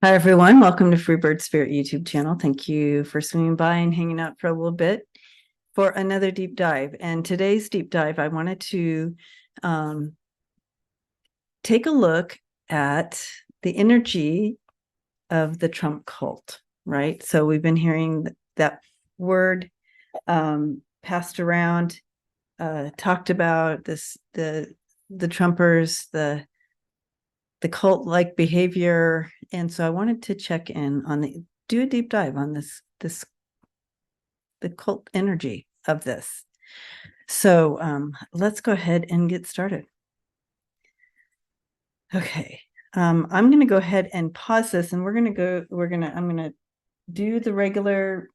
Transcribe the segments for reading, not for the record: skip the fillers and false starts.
Hi, everyone. Welcome to Freebird Spirit YouTube channel. Thank you for swinging by and hanging out for a little bit for another deep dive. And today's deep dive, I wanted to take a look at the energy of the Trump cult, right? So we've been hearing that word passed around, talked about the Trumpers, the cult-like behavior. And so I wanted to check in on do a deep dive on the cult energy of this. So let's go ahead and get started. Okay. I'm going to go ahead and pause this, and I'm going to do the regular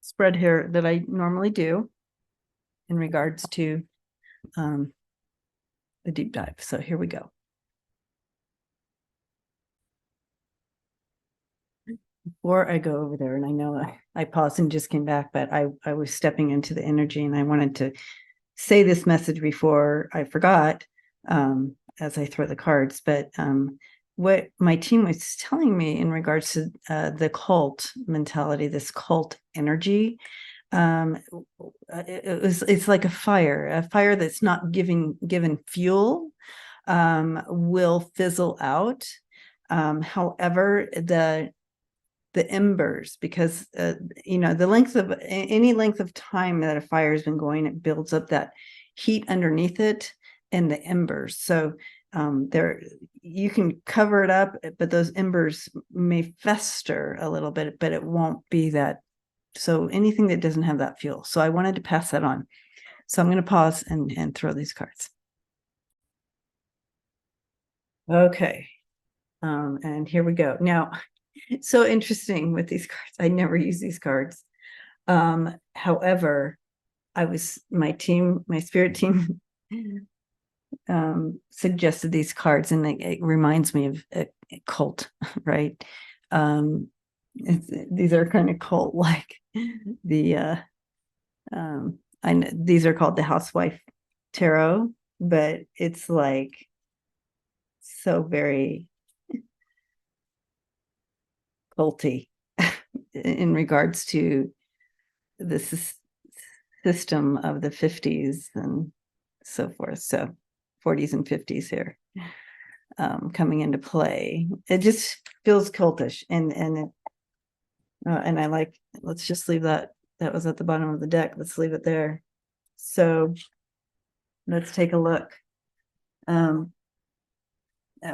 spread here that I normally do in regards to the deep dive. So here we go. Before I go over there, and I know I paused and just came back, but I was stepping into the energy, and I wanted to say this message before I forgot as I throw the cards. But what my team was telling me in regards to the cult mentality, this cult energy, it's like a fire that's not given fuel will fizzle out. However, the embers, because the length of any length of time that a fire has been going, it builds up that heat underneath it and the embers. So there, you can cover it up, but those embers may fester a little bit, but it won't be that. So anything that doesn't have that fuel. So I wanted to pass that on. So I'm going to pause and throw these cards. Okay. And here we go. Now, it's so interesting with these cards. I never use these cards. However, my spirit team suggested these cards, and it reminds me of a cult, right? These are kind of cult like. These are called the Housewife Tarot, but it's like so very culty in regards to this system of the 50s and so forth. So 40s and 50s here coming into play. It just feels cultish, and I like. Let's just leave that. That was at the bottom of the deck. Let's leave it there. So let's take a look at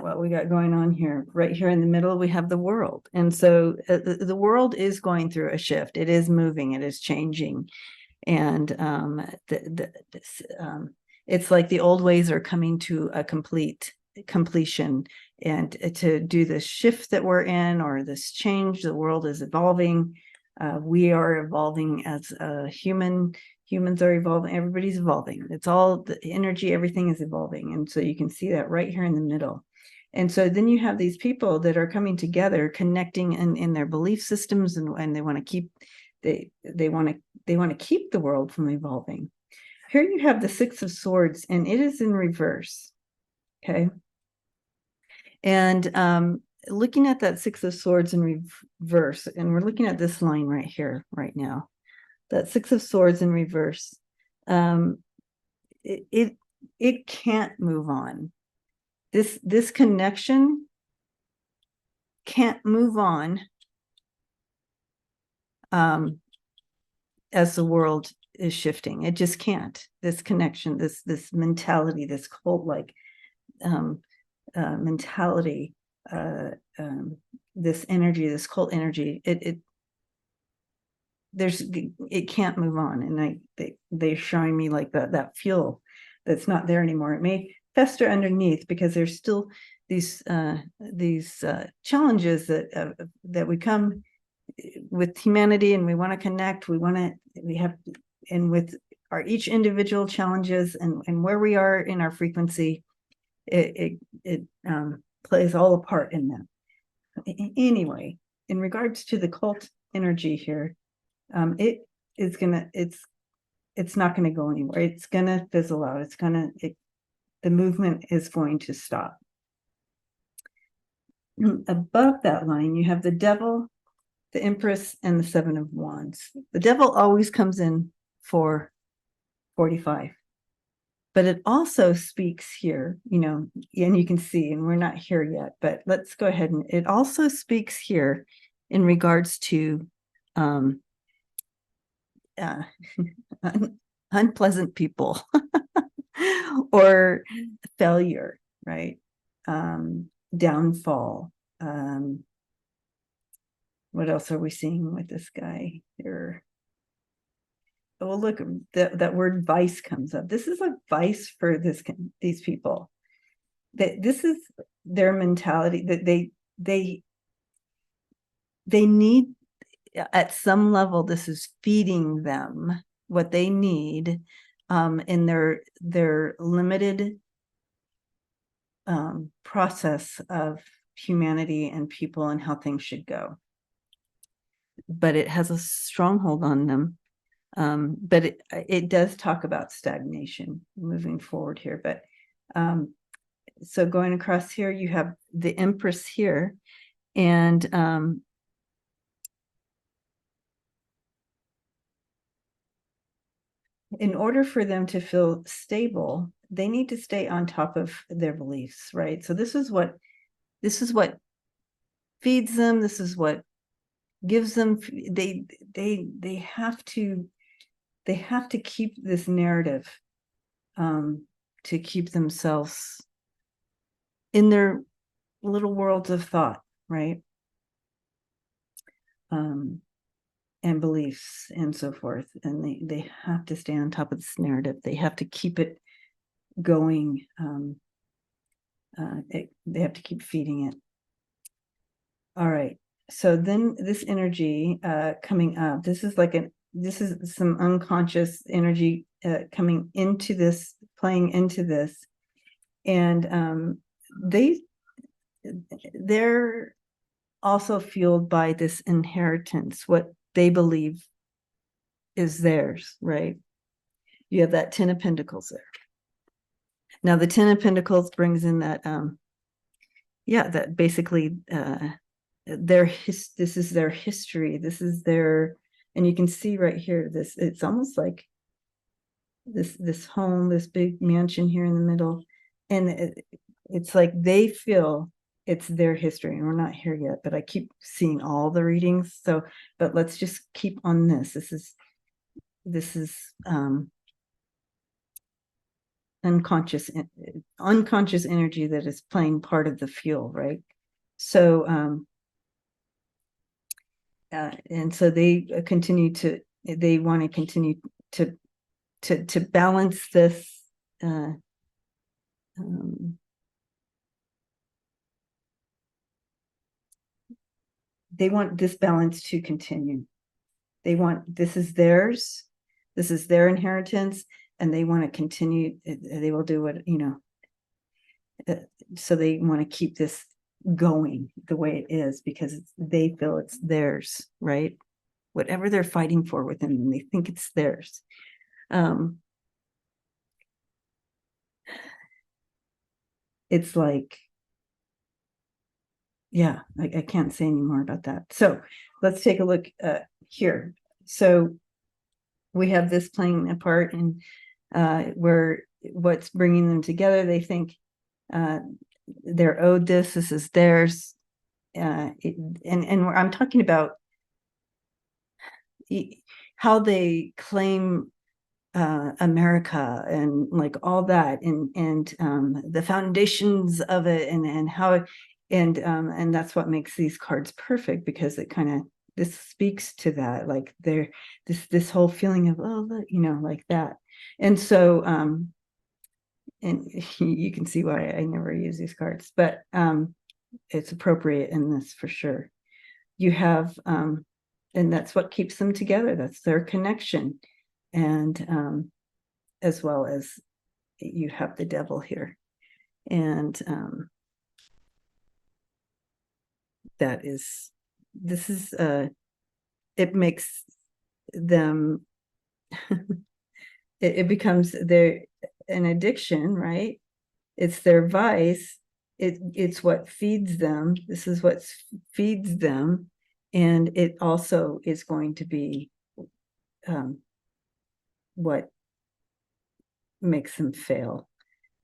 what we got going on here. Right here in the middle, we have the world. And so the world is going through a shift. It is moving. It is changing. And it's like the old ways are coming to a completion. And to do this shift that we're in, or this change, the world is evolving. We are evolving as a human. Humans are evolving. Everybody's evolving. It's all the energy. Everything is evolving. And so you can see that right here in the middle. And so then you have these people that are coming together, connecting in their belief systems, and they want to keep they want to keep the world from evolving. Here you have the Six of Swords, and it is in reverse. Okay. And looking at that Six of Swords in reverse, and we're looking at this line right here, right now, that Six of Swords in reverse, it can't move on. This connection can't move on as the world is shifting. It just can't. This connection, this mentality, this cult-like mentality, this energy, this cult energy, it can't move on. And they're showing me like that fuel that's not there anymore. It may fester underneath because there's still these challenges that we come with humanity, and we want to connect. And with our each individual challenges and where we are in our frequency, it plays all a part in that. Anyway, in regards to the cult energy here, it's not gonna go anywhere. It's gonna fizzle out. The movement is going to stop. above that line, you have the devil, the Empress, and the Seven of Wands. The devil always comes in for 45. But it also speaks here, and you can see, and we're not here yet, but let's go ahead, and it also speaks here in regards to uh, unpleasant people or failure, right? Downfall. What else are we seeing with this guy here? Oh, look, that word vice comes up. This is a vice for these people. This is their mentality, that they need, at some level, this is feeding them what they need in their limited process of humanity and people and how things should go. But it has a stronghold on them. But it does talk about stagnation moving forward here. But so going across here, you have the Empress here, and in order for them to feel stable, they need to stay on top of their beliefs, right? So this is what feeds them. This is what gives them. They have to keep this narrative to keep themselves in their little worlds of thought, right? And beliefs and so forth. And they have to stay on top of this narrative. They have to keep it going. They have to keep feeding it. All right. So then this energy coming up, this is some unconscious energy coming into this, playing into this. And they're also fueled by this inheritance, what they believe is theirs, right? You have that 10 of Pentacles there. Now the 10 of Pentacles brings in that, that basically this is their history. This is their, and you can see right here, it's almost like this home, this big mansion here in the middle. And it's like they feel it's their history, and we're not here yet, but I keep seeing all the readings. So, but let's just keep on this. This is unconscious energy that is playing part of the fuel, right? So, and so they want to continue to balance this. They want this balance to continue. This is theirs. This is their inheritance, and they want to continue. They will do what, so they want to keep this going the way it is, because they feel it's theirs, right? Whatever they're fighting for within them, they think it's theirs. It's like, yeah, I can't say any more about that. So let's take a look here. So we have this playing a part in where what's bringing them together. They think they're owed this. This is theirs. And I'm talking about how they claim America and like all that, and the foundations of it, and how, and that's what makes these cards perfect, because it kind of, this speaks to that, like this whole feeling of, oh, like that. And so and you can see why I never use these cards, but it's appropriate in this for sure. You have and that's what keeps them together. That's their connection. And as well as you have the devil here, and it makes them it becomes an addiction, right? It's their vice, it's what feeds them. This is what feeds them. And it also is going to be what makes them fail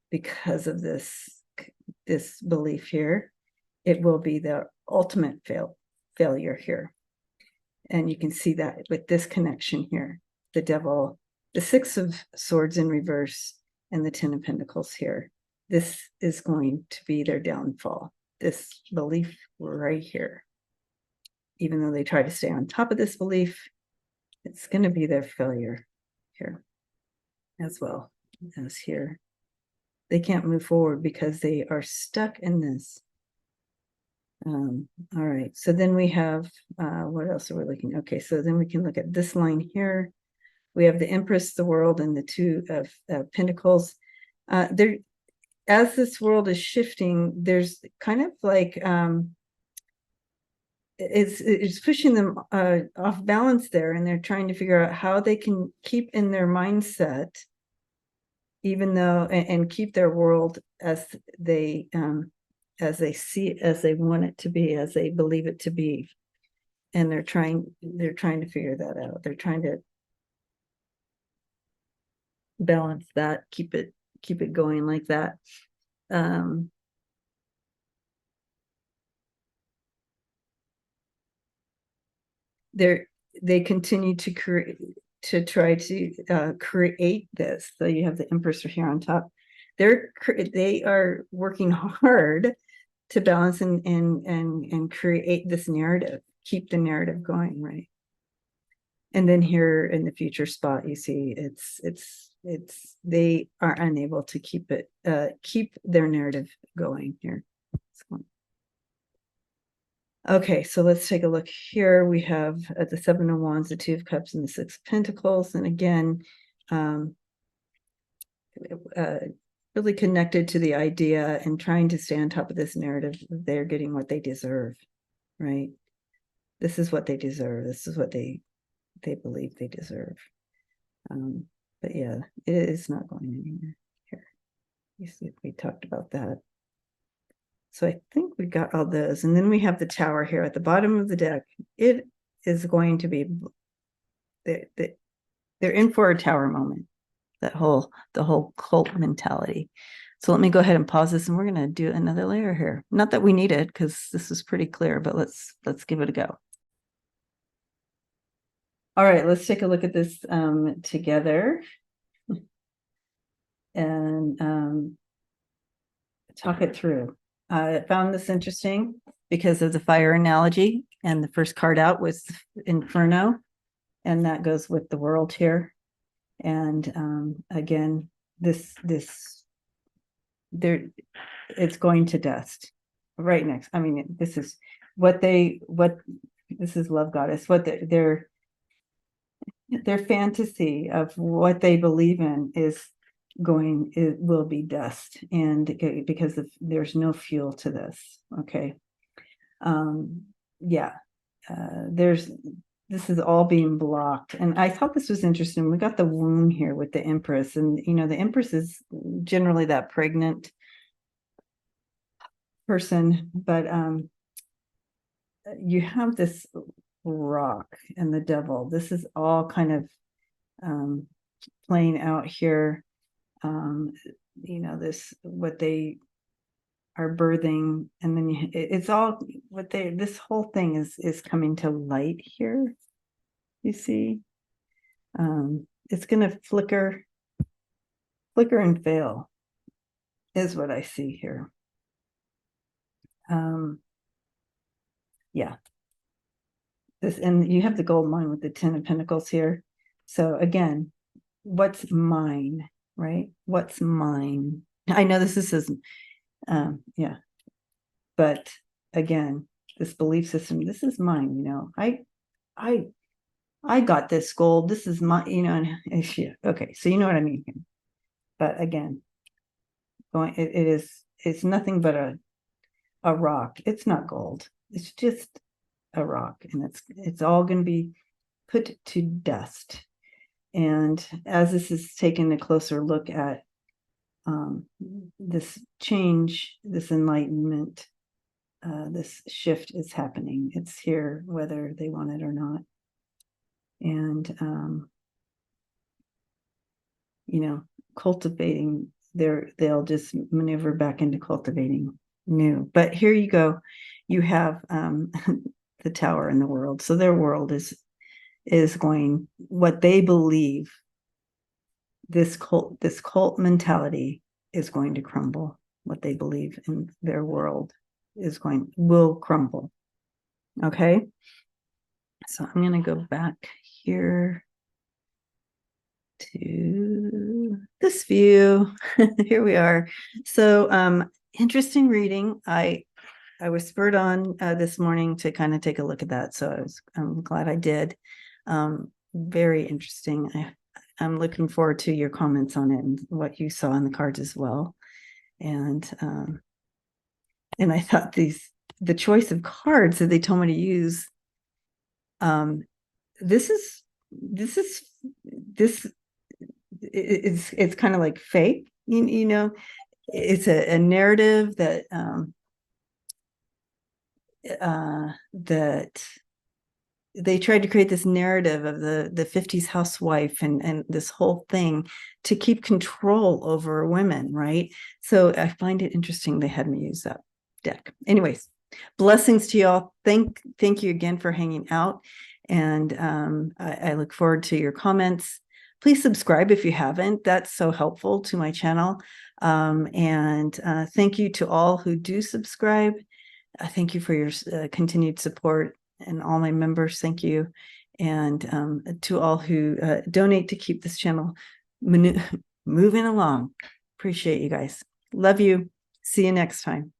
because of this belief here. It will be the ultimate failure here. And you can see that with this connection here, the devil, the Six of Swords in reverse, and the Ten of Pentacles here. This is going to be their downfall, this belief right here. Even though they try to stay on top of this belief, it's going to be their failure here as well as here. They can't move forward because they are stuck in this. All right, so then we have, what else are we looking? Okay, so then we can look at this line here. We have the Empress, the World, and the Two of Pentacles. There, as this world is shifting, there's kind of like, it's pushing them off balance there, and they're trying to figure out how they can keep in their mindset, even though, and keep their world as they see it, as they want it to be, as they believe it to be. And they're trying to figure that out. They're trying to balance that, keep it going like that. They continue to try to create this. So you have the Empress here on top. They are working hard to balance and create this narrative, keep the narrative going, right? And then here in the future spot, you see it's they are unable to keep their narrative going here. Okay, so let's take a look here. We have the Seven of Wands, the Two of Cups, and the Six of Pentacles. And again, really connected to the idea and trying to stay on top of this narrative. They're getting what they deserve, right? This is what they deserve. This is what they believe they deserve. But yeah, it is not going anywhere here. You see, we talked about that. So I think we got all those. And then we have the Tower here at the bottom of the deck. It is going to be, they're in for a Tower moment, the whole cult mentality. So let me go ahead and pause this, and we're going to do another layer here. Not that we need it, because this is pretty clear, but let's give it a go. All right, let's take a look at this together and talk it through. I found this interesting because of the fire analogy, and the first card out was Inferno, and that goes with the World here. And again, it's going to dust right next. I mean, this is this is Love Goddess, what their fantasy of what they believe in it will be dust, and because there's no fuel to this. Okay. Yeah, this is all being blocked. And I thought this was interesting. We got the womb here with the Empress, and the Empress is generally that pregnant person, but you have this rock and the devil. This is all kind of playing out here. This what they are birthing, and then it's all this whole thing is coming to light here. You see, it's going to flicker and fail is what I see here. Yeah, and you have the gold mine with the Ten of Pentacles here. So again, what's mine, right? What's mine? I know this is yeah, but again, this belief system, this is mine. I got this gold. This is my, and okay, so you know what I mean. But again, it's nothing but a rock. It's not gold. It's just a rock, and it's all going to be put to dust. And as this is taking a closer look at this change, this enlightenment, this shift is happening. It's here, whether they want it or not. And, cultivating they'll just maneuver back into cultivating new. But here you go. You have the tower in the world. So their world is going, what they believe, this cult mentality is going to crumble. What they believe in their world will crumble. Okay. So I'm going to go back here to this view. Here we are. So interesting reading. I was spurred on this morning to kind of take a look at that. So I'm glad I did. Very interesting. I'm looking forward to your comments on it and what you saw in the cards as well. And I thought the choice of cards that they told me to use, it's kind of like fake, it's a narrative that that they tried to create this narrative of the 50s housewife and this whole thing to keep control over women, right? So I find it interesting they had me use that deck. Anyways, blessings to y'all. Thank you again for hanging out. And I look forward to your comments. Please subscribe if you haven't. That's so helpful to my channel. And thank you to all who do subscribe. Thank you for your continued support, and all my members, thank you. And to all who donate to keep this channel moving along. Appreciate you guys. Love you. See you next time.